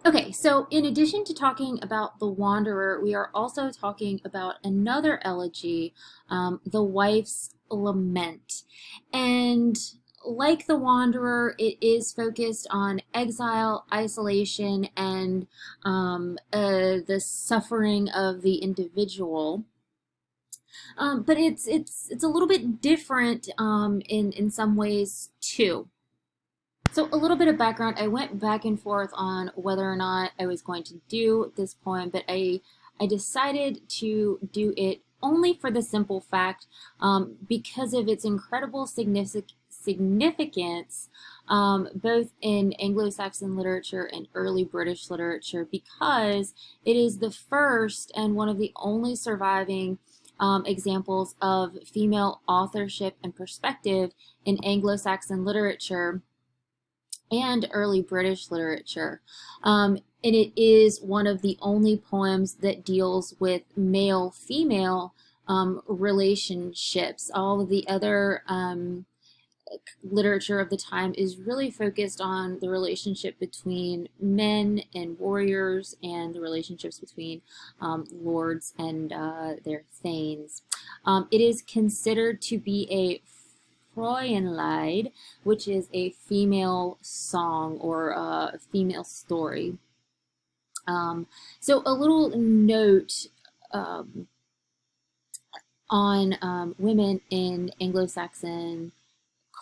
Okay, so in addition to talking about the Wanderer, we are also talking about another elegy, the Wife's Lament. And like the Wanderer, it is focused on exile, isolation, and the suffering of the individual. But it's a little bit different in some ways too. So a little bit of background. I went back and forth on whether or not I was going to do this poem, but I decided to do it only for the simple fact, because of its incredible significance, both in Anglo-Saxon literature and early British literature, because it is the first and one of the only surviving examples of female authorship and perspective in Anglo-Saxon literature and early British literature. And it is one of the only poems that deals with male female relationships. All of the other literature of the time is really focused on the relationship between men and warriors and the relationships between lords and their thanes. It is considered to be a Frauenlied, which is a female song or a female story. So a little note um, on women in Anglo-Saxon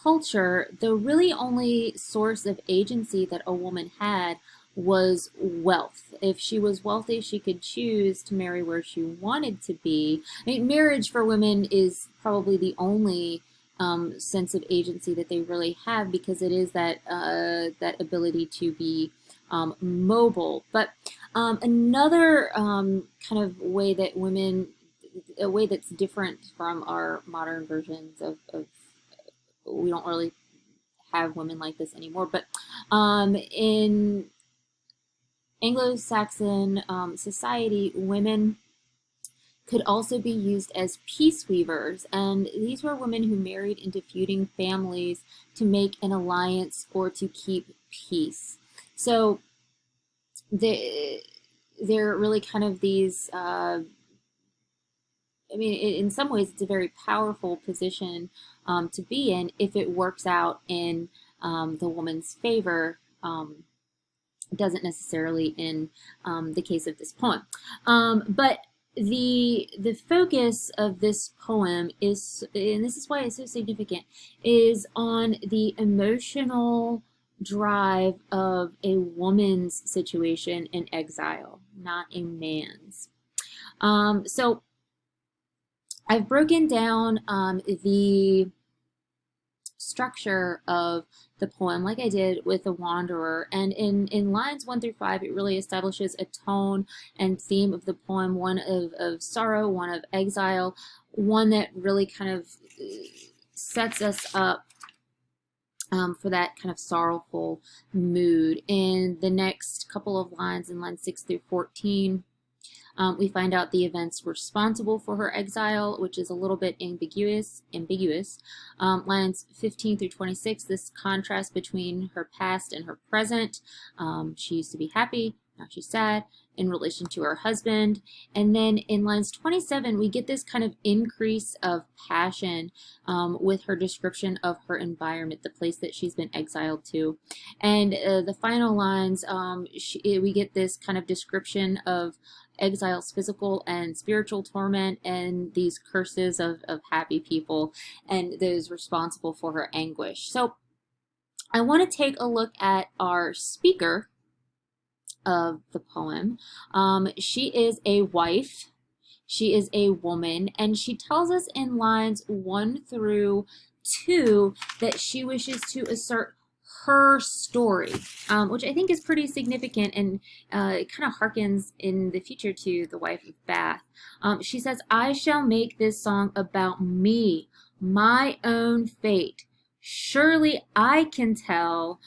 culture, the really only source of agency that a woman had was wealth. If she was wealthy, she could choose to marry where she wanted to be. I mean, marriage for women is probably the only sense of agency that they really have, because it is that ability to be mobile. But another kind of way that women, a way that's different from our modern versions of we don't really have women like this anymore. But in Anglo-Saxon society, women could also be used as peace weavers, and these were women who married into feuding families to make an alliance or to keep peace. So they're really kind of these. I mean, in some ways, it's a very powerful position to be in if it works out in the woman's favor. It doesn't necessarily in the case of this poem, but the focus of this poem is, and this is why it's so significant, is on the emotional drive of a woman's situation in exile, not a man's. So I've broken down the structure of the poem like I did with The Wanderer, and in lines 1 through 5, it really establishes a tone and theme of the poem, one of sorrow, one of exile, one that really kind of sets us up for that kind of sorrowful mood. In the next couple of lines, in lines 6 through 14, we find out the events responsible for her exile, which is a little bit ambiguous. Lines 15 through 26, this contrast between her past and her present. She used to be happy, now she's sad, in relation to her husband. And then in lines 27, we get this kind of increase of passion with her description of her environment, the place that she's been exiled to. And the final lines, we get this kind of description of exile's physical and spiritual torment and these curses of happy people and those responsible for her anguish. So I want to take a look at our speaker of the poem. She is a wife, she is a woman, and she tells us in lines 1 through 2 that she wishes to assert her story, which I think is pretty significant, and it kind of harkens in the future to The Wife of Bath. She says, I shall make this song about me, my own fate. Surely I can tell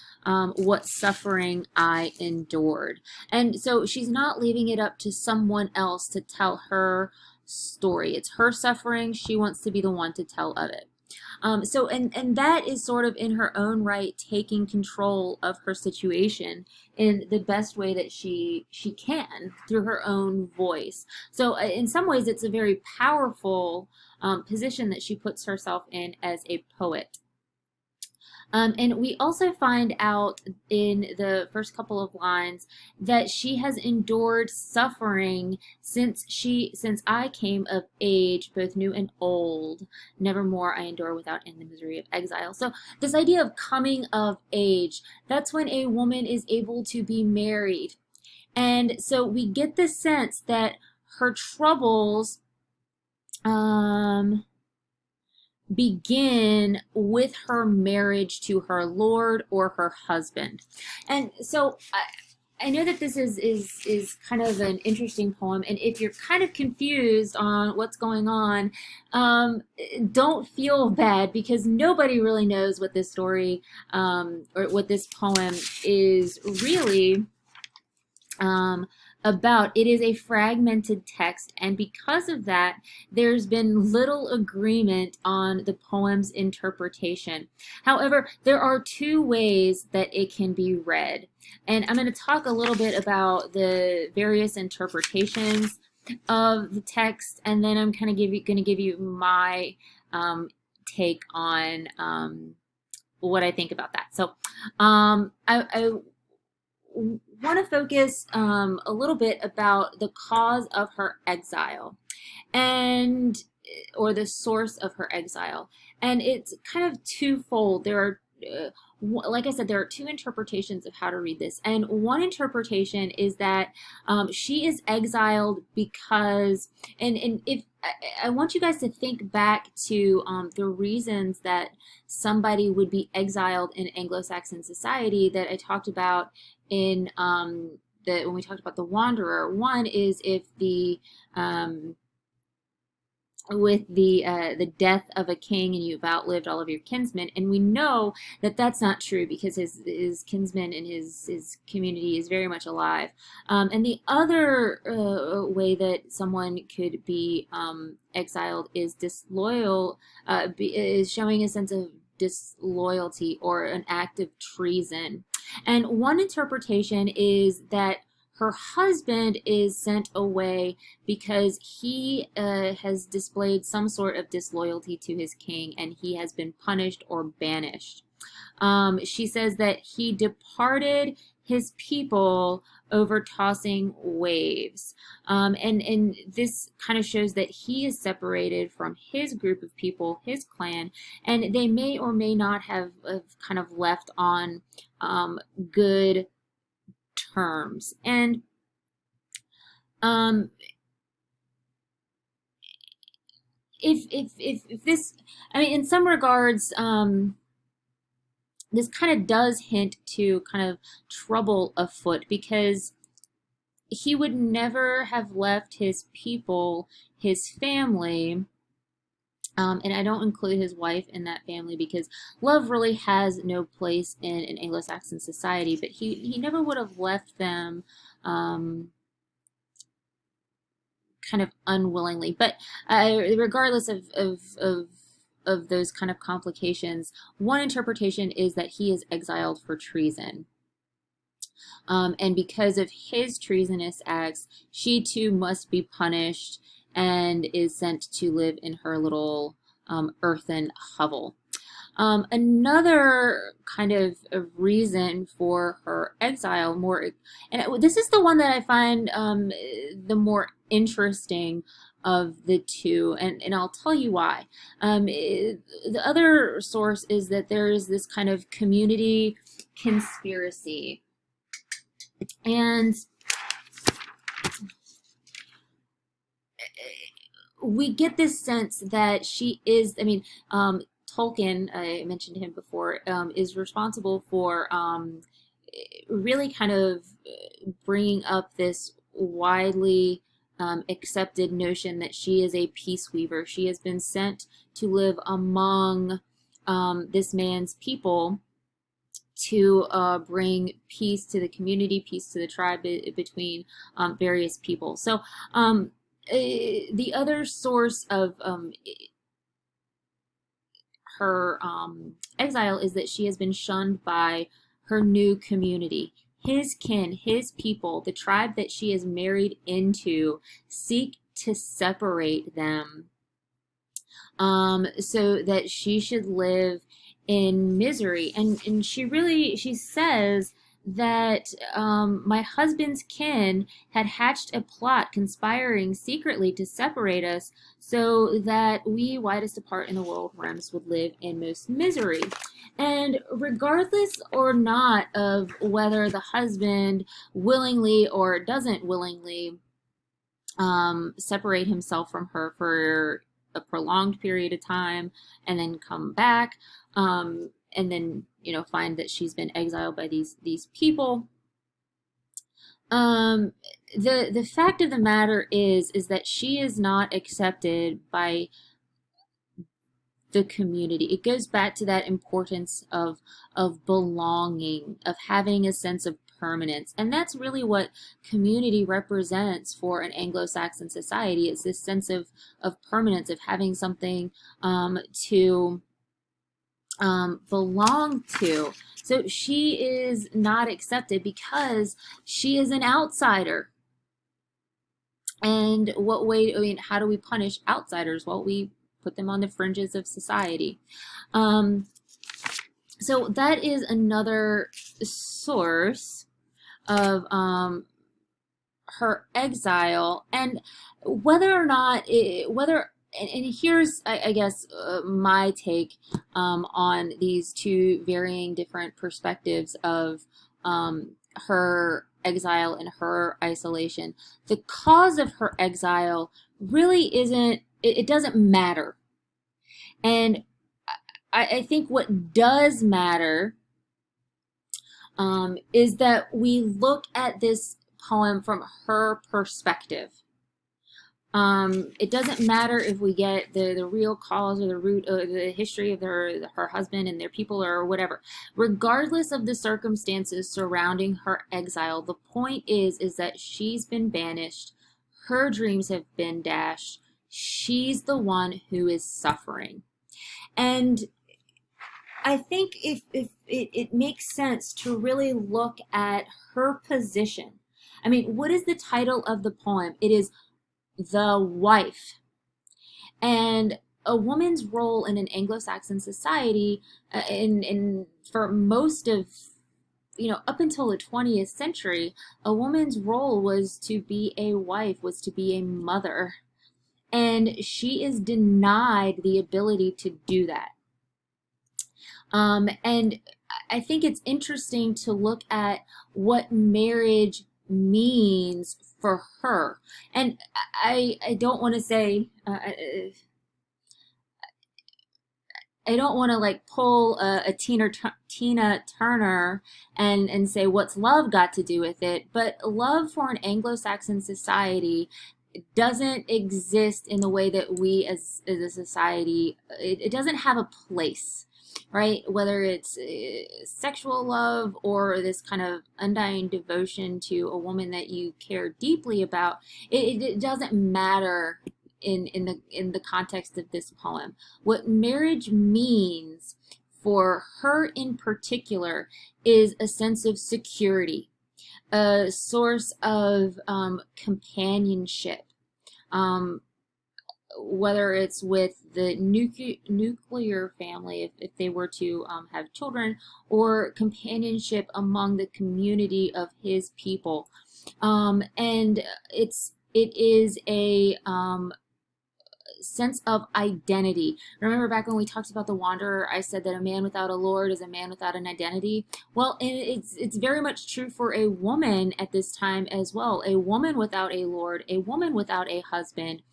what suffering I endured. And so she's not leaving it up to someone else to tell her story. It's her suffering. She wants to be the one to tell of it. And that is sort of in her own right taking control of her situation in the best way that she can through her own voice. So in some ways, it's a very powerful position that she puts herself in as a poet. And we also find out in the first couple of lines that she has endured suffering since I came of age, both new and old. Nevermore I endure without end the misery of exile. So this idea of coming of age, that's when a woman is able to be married. And so we get the sense that her troubles begin with her marriage to her lord or her husband. And so I know that this is kind of an interesting poem, and if you're kind of confused on what's going on, don't feel bad, because nobody really knows what this story or what this poem is really about. It is a fragmented text, and because of that, there's been little agreement on the poem's interpretation. However, there are two ways that it can be read, and I'm going to talk a little bit about the various interpretations of the text, and then I'm kind of going to give you my take on what I think about that. So I want to focus a little bit about the cause of her exile, and or the source of her exile, and it's kind of twofold. There are like I said, there are two interpretations of how to read this, and one interpretation is that she is exiled because, and if I want you guys to think back to the reasons that somebody would be exiled in Anglo-Saxon society that I talked about in when we talked about the wanderer. One is if the with the death of a king and you've outlived all of your kinsmen, and we know that that's not true because his kinsmen and his community is very much alive. And the other way that someone could be exiled is disloyal, is showing a sense of disloyalty or an act of treason. And one interpretation is that her husband is sent away because he has displayed some sort of disloyalty to his king, and he has been punished or banished. She says that he departed his people over tossing waves. And this kind of shows that he is separated from his group of people, his clan, and they may or may not have kind of left on good terms. And if this, I mean, in some regards, this kind of does hint to kind of trouble afoot, because he would never have left his people, his family, and I don't include his wife in that family because love really has no place in an Anglo-Saxon society, but he never would have left them kind of unwillingly. But regardless of those kind of complications, one interpretation is that he is exiled for treason. And because of his treasonous acts, she too must be punished and is sent to live in her little earthen hovel. Another kind of a reason for her exile, and this is the one that I find the more interesting of the two, and I'll tell you why. The other source is that there is this kind of community conspiracy, and we get this sense that she is, I mean, Tolkien, I mentioned him before, is responsible for really kind of bringing up this widely accepted notion that she is a peace weaver. She has been sent to live among this man's people to bring peace to the community, peace to the tribe between various people. So the other source of exile is that she has been shunned by her new community. His kin, his people, the tribe that she is married into, seek to separate them, so that she should live in misery. And she says that my husband's kin had hatched a plot conspiring secretly to separate us so that we, widest apart in the world realms, would live in most misery. And regardless or not of whether the husband willingly or doesn't willingly separate himself from her for a prolonged period of time and then come back, and then find that she's been exiled by these people. The fact of the matter is that she is not accepted by the community. It goes back to that importance of belonging, of having a sense of permanence. And that's really what community represents for an Anglo-Saxon society. It's this sense of permanence, of having something to belong to. So she is not accepted because she is an outsider. And how do we punish outsiders? Well, we put them on the fringes of society. So that is another source of her exile. And whether or not and here's, I guess, my take on these two varying different perspectives of her exile and her isolation. The cause of her exile really isn't, it doesn't matter. And I think what does matter is that we look at this poem from her perspective. It doesn't matter if we get the real cause or the root or the history of her husband and their people or whatever. Regardless of the circumstances surrounding her exile, the point is that she's been banished. Her dreams have been dashed. She's the one who is suffering. And I think if it makes sense to really look at her position. I mean, what is the title of the poem? It is The Wife. And a woman's role in an Anglo-Saxon society, in for most of, up until the 20th century, a woman's role was to be a wife, was to be a mother. And she is denied the ability to do that. And I think it's interesting to look at what marriage means for her. And I don't want to say, I don't want to like pull a Tina Turner and say what's love got to do with it, but love for an Anglo-Saxon society doesn't exist in the way that we as a society, it doesn't have a place, right? Whether it's sexual love or this kind of undying devotion to a woman that you care deeply about, it doesn't matter in the context of this poem. What marriage means for her in particular is a sense of security, a source of companionship, whether it's with the nuclear family, if they were to have children, or companionship among the community of his people. And it is a sense of identity. Remember back when we talked about the Wanderer, I said that a man without a lord is a man without an identity. Well, it's very much true for a woman at this time as well. A woman without a lord, a woman without a husband,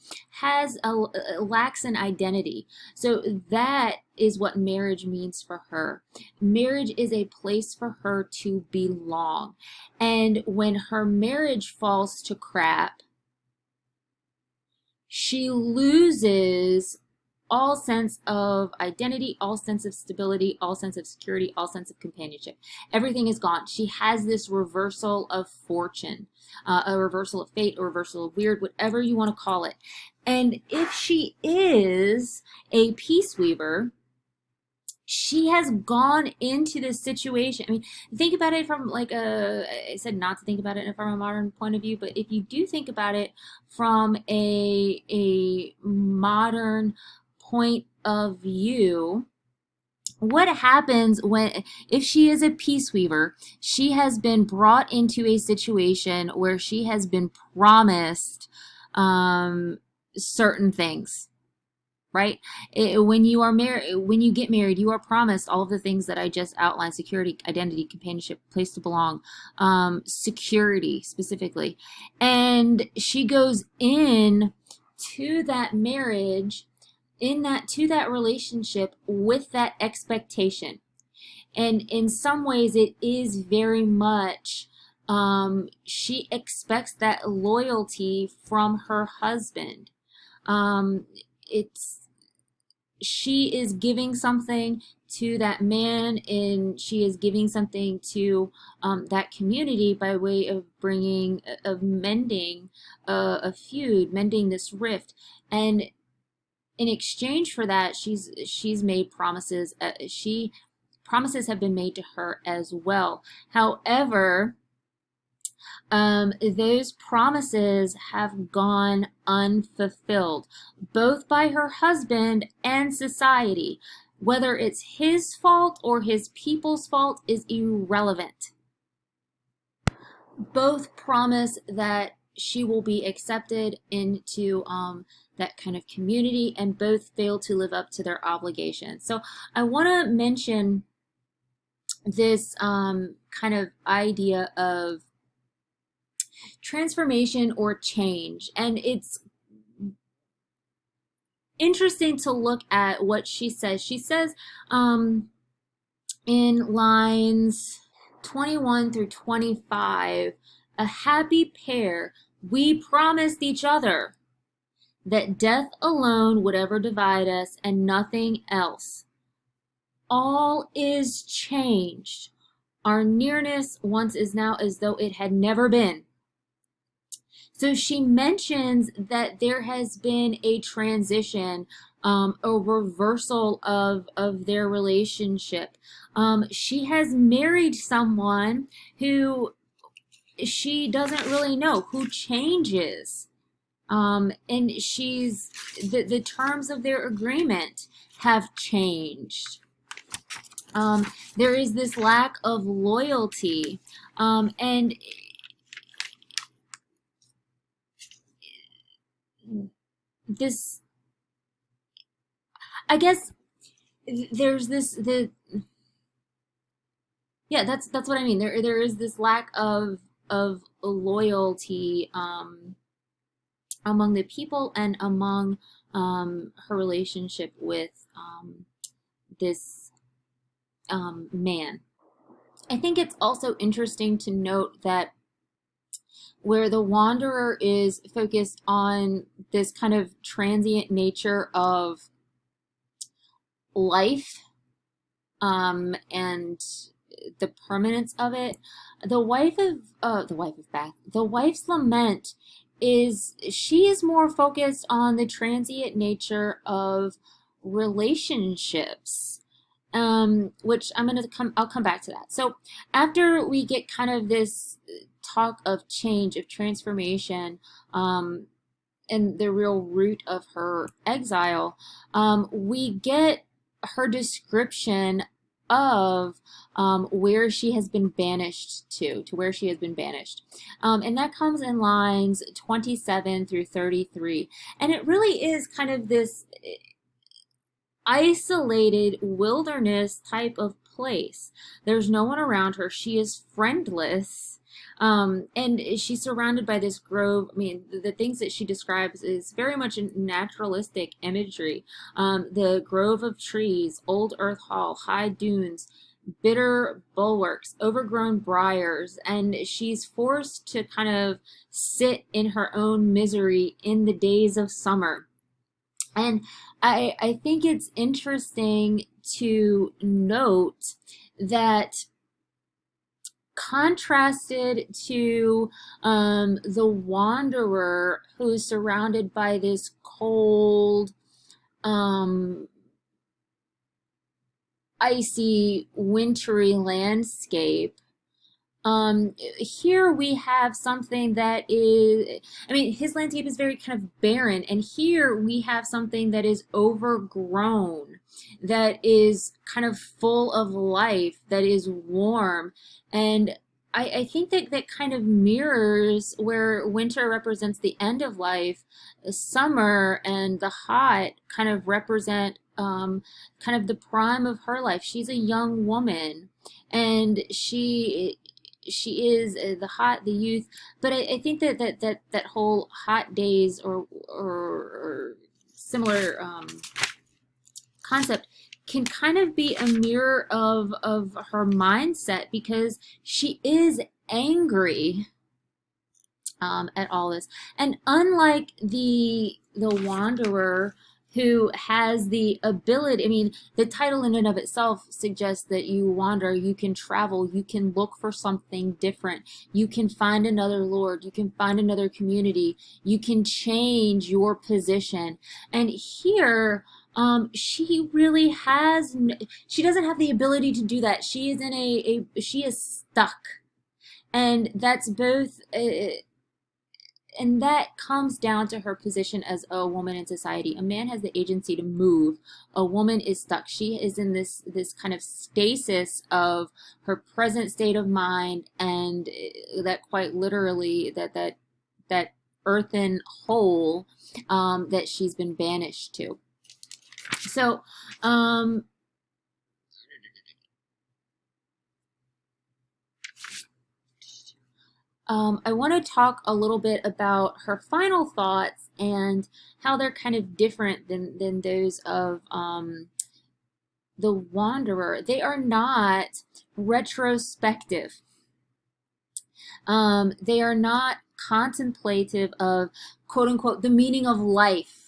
lacks an identity. So that is what marriage means for her. Marriage is a place for her to belong. And when her marriage falls to crap, she loses all sense of identity, all sense of stability, all sense of security, all sense of companionship. Everything is gone. She has this reversal of fortune, a reversal of fate, a reversal of weird, whatever you want to call it. And if she is a peace weaver, she has gone into this situation. I mean, think about it from like I said not to think about it from a modern point of view, but if you do think about it from a modern point of view, what happens when, if she is a peace weaver, she has been brought into a situation where she has been promised certain things, right? When you are married, when you get married, you are promised all of the things that I just outlined: security, identity, companionship, place to belong, security specifically. And she goes in to that marriage, to that relationship with that expectation. And in some ways it is very much, she expects that loyalty from her husband. It's She is giving something to that man, and she is giving something to that community by way of mending a feud, mending this rift. And in exchange for that, she's made promises. Promises have been made to her as well. However, those promises have gone unfulfilled, both by her husband and society. Whether it's his fault or his people's fault is irrelevant. Both promise that she will be accepted into that kind of community, and both fail to live up to their obligations. So I want to mention this kind of idea of transformation or change. And it's interesting to look at what she says. She says in lines 21 through 25, a happy pair, we promised each other that death alone would ever divide us and nothing else. All is changed. Our nearness once is now as though it had never been. So she mentions that there has been a transition, a reversal of their relationship. She has married someone who she doesn't really know, who changes. And the terms of their agreement have changed. There is this lack of loyalty. And this, I guess there's yeah, that's what I mean. There is this lack of loyalty among the people and among her relationship with this man. I think it's also interesting to note that where the wanderer is focused on this kind of transient nature of life, and the permanence of it, the wife's lament she is more focused on the transient nature of relationships, which I'll come back to that. So after we get kind of this talk of change, of transformation, and the real root of her exile, we get her description of where she has been banished to where she has been banished. And that comes in lines 27 through 33. And it really is kind of this isolated wilderness type of place. There's no one around her. She is friendless. And she's surrounded by this grove. I mean, the things that she describes is very much naturalistic imagery. The grove of trees, old earth hall, high dunes, bitter bulwarks, overgrown briars, and she's forced to kind of sit in her own misery in the days of summer. And I think it's interesting to note that, contrasted to the wanderer who's surrounded by this cold, icy, wintry landscape. Here we have something that is, I mean, his landscape is very kind of barren, and here we have something that is overgrown, that is kind of full of life, that is warm. And I think that that kind of mirrors where winter represents the end of life, summer and the hot kind of represent kind of the prime of her life. She's a young woman, and she is the hot, the youth. But I think that that whole hot days or similar concept can kind of be a mirror of her mindset, because she is angry at all this. And unlike the wanderer, who has the ability, I mean, the title in and of itself suggests that you wander, you can travel, you can look for something different, you can find another Lord, you can find another community, you can change your position. And here, she really has, she doesn't have the ability to do that. She is in she is stuck. And that's both, and that comes down to her position as a woman in society. A man has the agency to move. A woman is stuck. She is in this kind of stasis of her present state of mind, and that quite literally that earthen hole that she's been banished to. So I want to talk a little bit about her final thoughts and how they're kind of different than those of the Wanderer. They are not retrospective. They are not contemplative of, quote unquote, the meaning of life,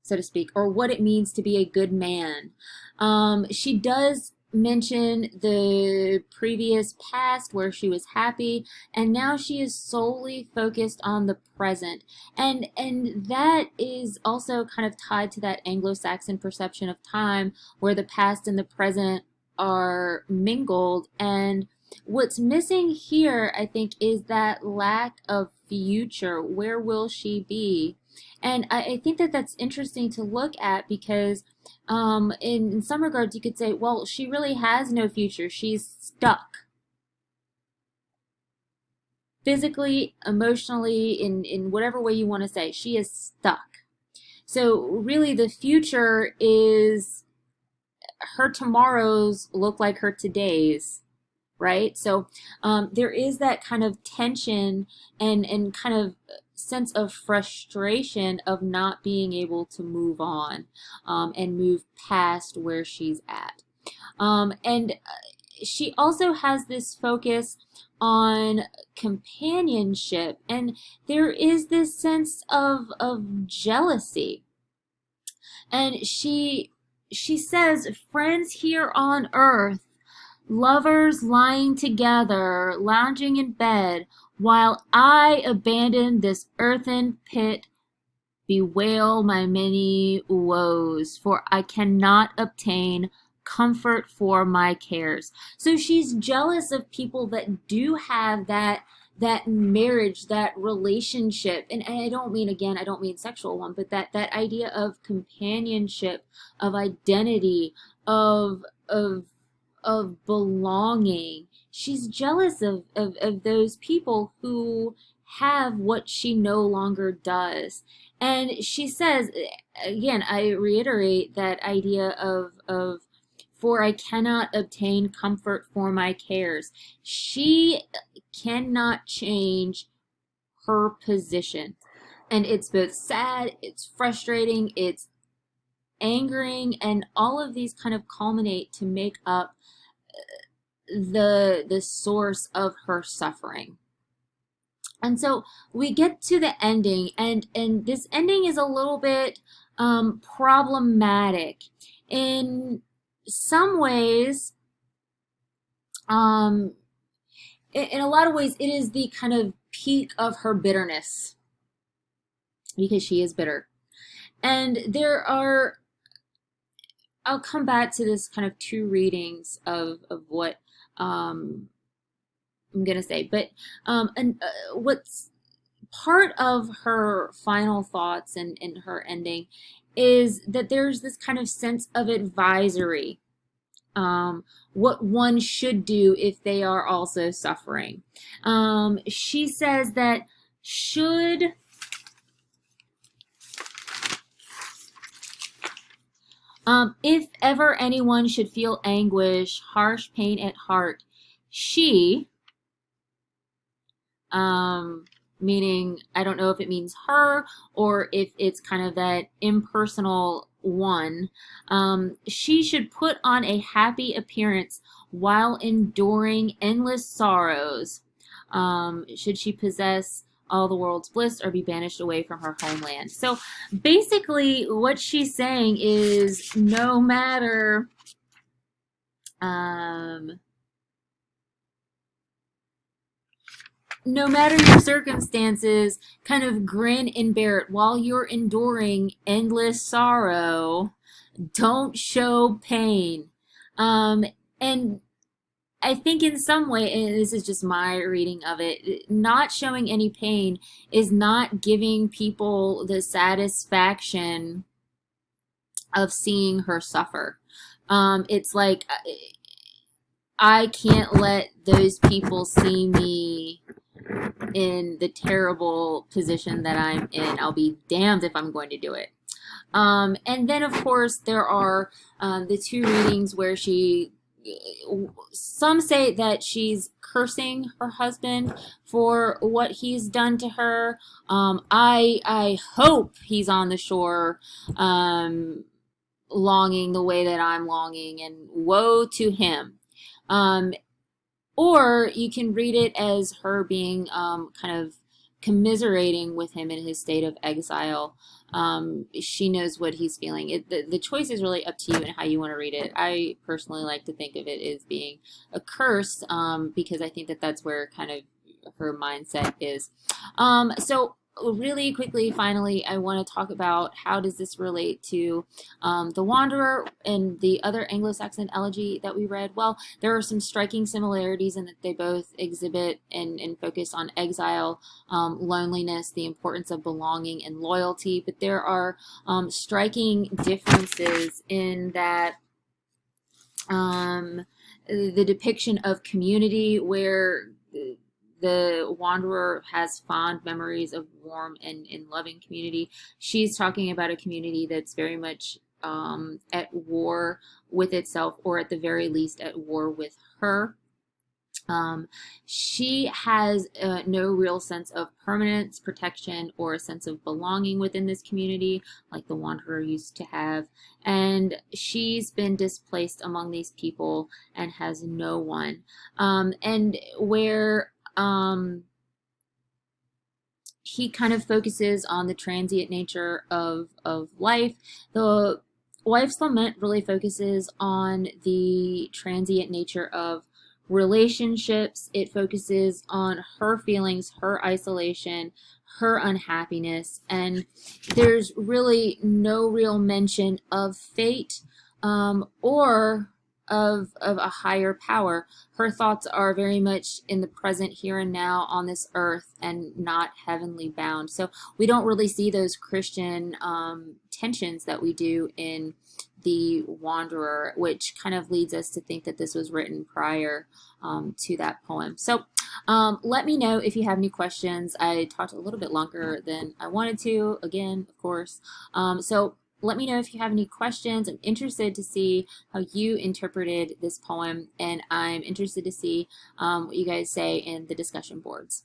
so to speak, or what it means to be a good man. She does mention the previous past where she was happy, and now she is solely focused on the present. And that is also kind of tied to that Anglo-Saxon perception of time, where the past and the present are mingled. And what's missing here, I think, is that lack of future. Where will she be? And I think that that's interesting to look at, because in some regards you could say, well, she really has no future. She's stuck. Physically, emotionally, in whatever way you want to say, she is stuck. So really the future is, her tomorrows look like her todays, right? So there is that kind of tension and kind of sense of frustration of not being able to move on and move past where she's at. And she also has this focus on companionship, and there is this sense of jealousy. And she says, friends here on earth, lovers lying together, lounging in bed, while I abandon this earthen pit, bewail my many woes, for I cannot obtain comfort for my cares. So she's jealous of people that do have that marriage, that relationship. And I don't mean, again, I don't mean sexual one, but that idea of companionship, of identity, of belonging. She's jealous of those people who have what she no longer does. And she says, again, I reiterate that idea of for I cannot obtain comfort for my cares. She cannot change her position. And it's both sad, it's frustrating, it's angering, and all of these kind of culminate to make up the source of her suffering. And so we get to the ending, and this ending is a little bit problematic. In some ways, in a lot of ways, it is the kind of peak of her bitterness, because she is bitter. And there are I'll come back to this kind of two readings of what um, I'm gonna say, but what's part of her final thoughts and her ending is that there's this kind of sense of advisory, what one should do if they are also suffering. She says that should if ever anyone should feel anguish, harsh pain at heart, she, um, meaning I don't know if it means her or if it's kind of that impersonal one, she should put on a happy appearance while enduring endless sorrows. Should she possess all the world's bliss or be banished away from her homeland? So basically, what she's saying is um, no matter your circumstances, kind of grin and bear it while you're enduring endless sorrow. Don't show pain. And I think in some way, and this is just my reading of it, not showing any pain is not giving people the satisfaction of seeing her suffer. It's like I can't let those people see me in the terrible position that I'm in. I'll be damned if I'm going to do it. And then, of course, there are the two readings where some say that she's cursing her husband for what he's done to her. I hope he's on the shore, longing the way that I'm longing, and woe to him. Um, or you can read it as her being kind of commiserating with him in his state of exile. She knows what he's feeling. The choice is really up to you and how you want to read it. I personally like to think of it as being a curse, because I think that that's where kind of her mindset is. So really quickly, finally, I want to talk about how does this relate to the Wanderer and the other Anglo-Saxon elegy that we read. Well, there are some striking similarities in that they both exhibit and focus on exile, loneliness, the importance of belonging, and loyalty. But there are striking differences in that the depiction of community, where the Wanderer has fond memories of warm and loving community. She's talking about a community that's very much at war with itself, or at the very least at war with her. She has no real sense of permanence, protection, or a sense of belonging within this community like the Wanderer used to have. And she's been displaced among these people and has no one. And where he kind of focuses on the transient nature of life. The Wife's Lament really focuses on the transient nature of relationships. It focuses on her feelings, her isolation, her unhappiness, and there's really no real mention of fate, or of a higher power. Her thoughts are very much in the present, here and now, on this earth, and not heavenly bound. So we don't really see those Christian tensions that we do in the Wanderer, which kind of leads us to think that this was written prior to that poem. So let me know if you have any questions. I talked a little bit longer than I wanted to, again, of course. So let me know if you have any questions. I'm interested to see how you interpreted this poem, and I'm interested to see what you guys say in the discussion boards.